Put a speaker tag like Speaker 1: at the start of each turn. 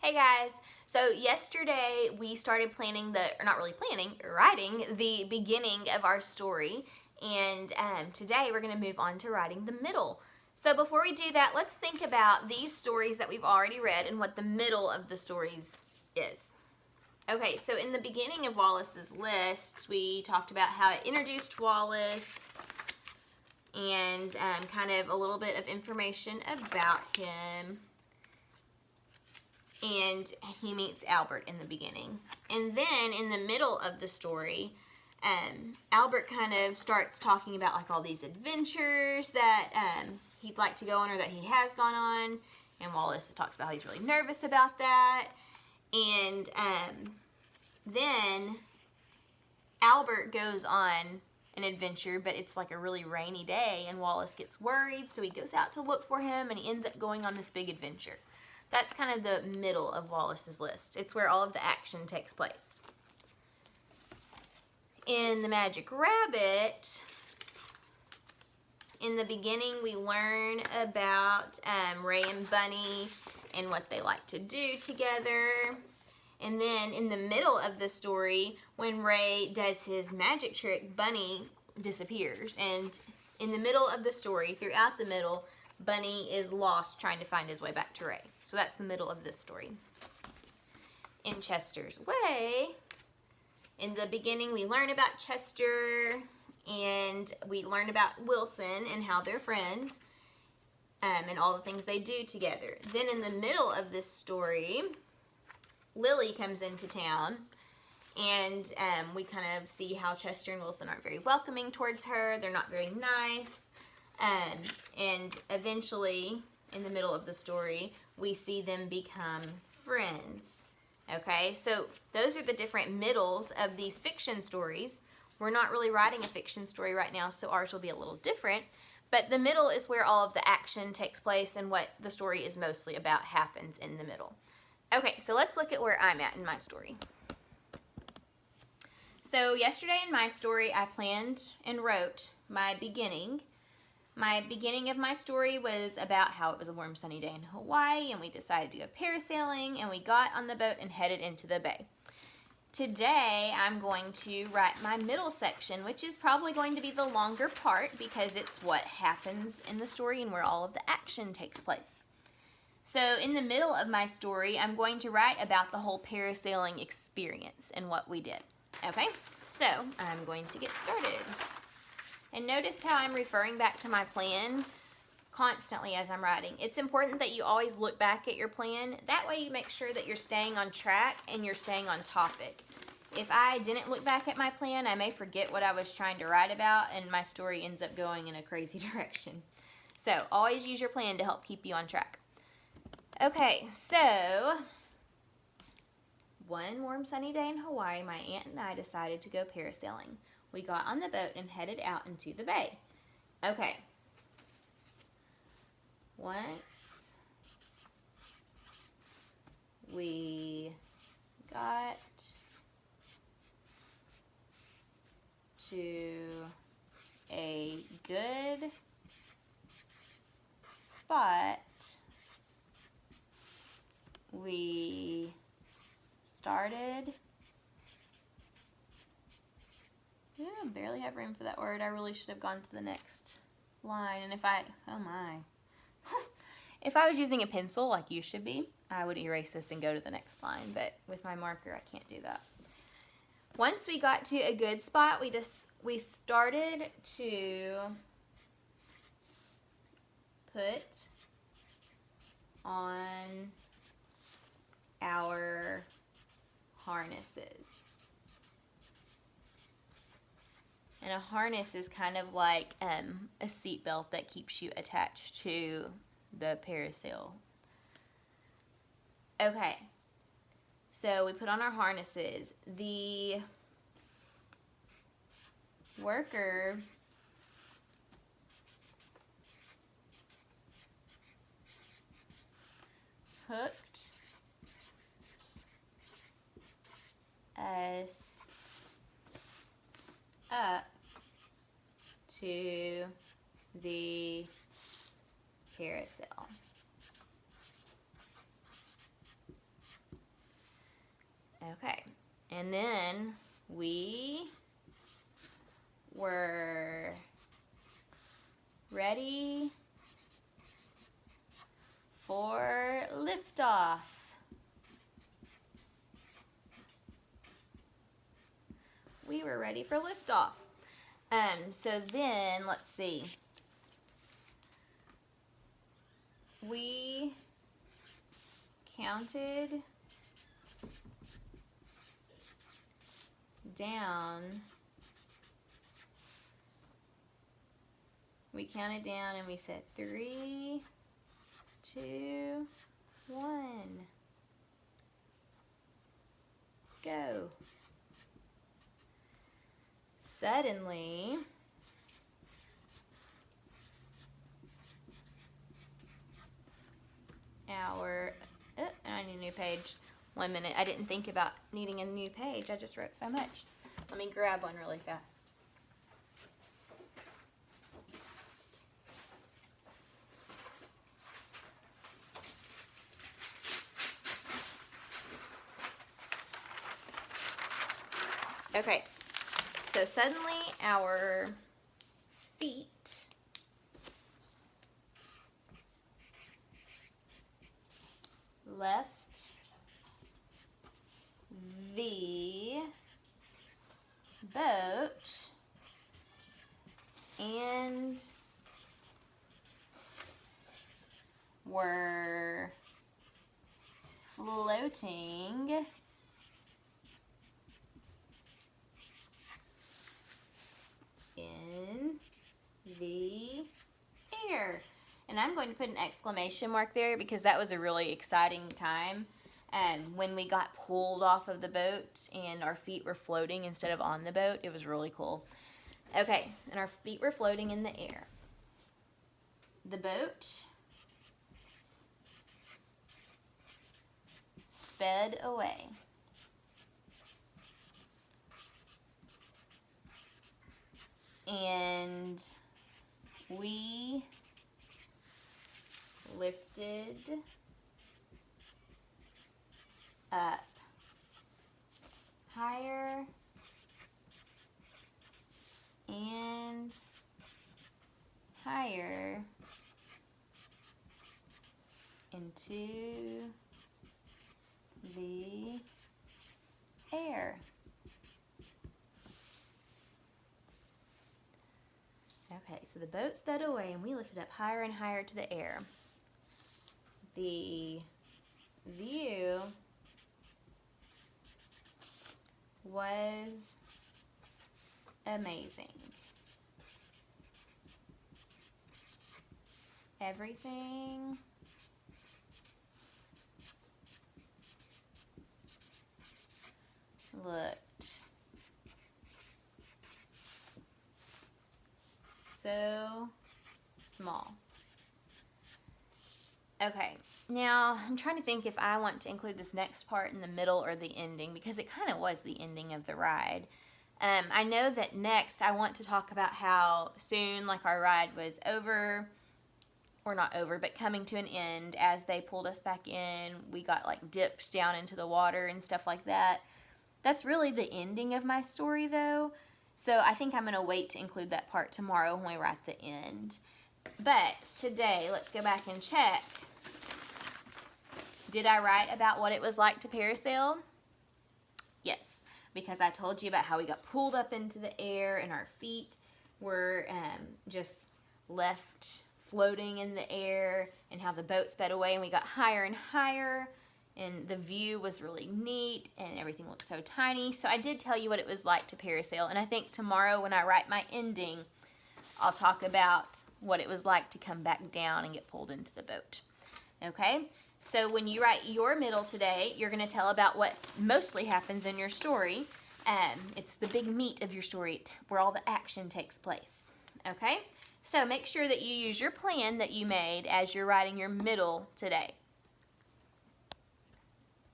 Speaker 1: Hey guys, so yesterday we started planning or not really planning, writing the beginning of our story, and today we're going to move on to writing the middle. So before we do that, let's think about these stories that we've already read and what the middle of the stories is. Okay, so in the beginning of Wallace's list, we talked about how it introduced Wallace and kind of a little bit of information about him. And he meets Albert in the beginning. And then in the middle of the story, Albert kind of starts talking about like all these adventures that he'd like to go on or that he has gone on. And Wallace talks about how he's really nervous about that. And then Albert goes on an adventure, but it's like a really rainy day, and Wallace gets worried, so he goes out to look for him, and he ends up going on this big adventure. That's kind of the middle of Wallace's list. It's where all of the action takes place. In The Magic Rabbit, in the beginning we learn about Ray and Bunny and what they like to do together. And then in the middle of the story, when Ray does his magic trick, Bunny disappears. And in the middle of the story, throughout the middle, Bunny is lost trying to find his way back to Ray. So that's the middle of this story. In Chester's Way, in the beginning we learn about Chester and we learn about Wilson and how they're friends and all the things they do together. Then in the middle of this story, Lily comes into town and we kind of see how Chester and Wilson aren't very welcoming towards her. They're not very nice. And eventually, in the middle of the story, we see them become friends. Okay, so those are the different middles of these fiction stories. We're not really writing a fiction story right now, so ours will be a little different. But the middle is where all of the action takes place, and what the story is mostly about happens in the middle. Okay, so let's look at where I'm at in my story. So yesterday in my story, I planned and wrote my beginning. My beginning of my story was about how it was a warm sunny day in Hawaii and we decided to go parasailing and we got on the boat and headed into the bay. Today I'm going to write my middle section, which is probably going to be the longer part because it's what happens in the story and where all of the action takes place. So in the middle of my story, I'm going to write about the whole parasailing experience and what we did. Okay, so I'm going to get started. And notice how I'm referring back to my plan constantly as I'm writing. It's important that you always look back at your plan. That way you make sure that you're staying on track and you're staying on topic. If I didn't look back at my plan, I may forget what I was trying to write about and my story ends up going in a crazy direction. So always use your plan to help keep you on track. Okay, so one warm sunny day in Hawaii, my aunt and I decided to go parasailing. We got on the boat and headed out into the bay. Okay. Once we got to a good spot, we started. Yeah, I barely have room for that word. I really should have gone to the next line. And oh my. If I was using a pencil like you should be, I would erase this and go to the next line. But with my marker, I can't do that. Once we got to a good spot, we started to put on our harnesses. And a harness is kind of like a seatbelt that keeps you attached to the parasail. Okay, so we put on our harnesses. The worker hooked us up to the carousel. Okay, and then we were ready for liftoff. We were ready for liftoff. So then, let's see. We counted down. We counted down and we said 3, 2, 1. Go. Suddenly, I need a new page. 1 minute. I didn't think about needing a new page. I just wrote so much. Let me grab one really fast. Okay, so suddenly our feet left the boat and were floating in the air. And I'm going to put an exclamation mark there because that was a really exciting time. When we got pulled off of the boat and our feet were floating instead of on the boat, it was really cool. Okay, and our feet were floating in the air. The boat sped away. And we lifted up higher and higher into the air. Okay, so the boat sped away and we lifted up higher and higher to the air. The view was amazing. Everything looked so small. Okay, now I'm trying to think if I want to include this next part in the middle or the ending because it kind of was the ending of the ride. I know that next I want to talk about how soon like our ride was over, or not over, but coming to an end. As they pulled us back in, we got like dipped down into the water and stuff like that. That's really the ending of my story though. So I think I'm going to wait to include that part tomorrow when we write the end. But today, let's go back and check. Did I write about what it was like to parasail? Yes, because I told you about how we got pulled up into the air and our feet were just left floating in the air, and how the boat sped away and we got higher and higher, and the view was really neat and everything looked so tiny. So I did tell you what it was like to parasail, and I think tomorrow when I write my ending, I'll talk about what it was like to come back down and get pulled into the boat. Okay? So when you write your middle today, you're going to tell about what mostly happens in your story. It's the big meat of your story where all the action takes place. Okay? So make sure that you use your plan that you made as you're writing your middle today.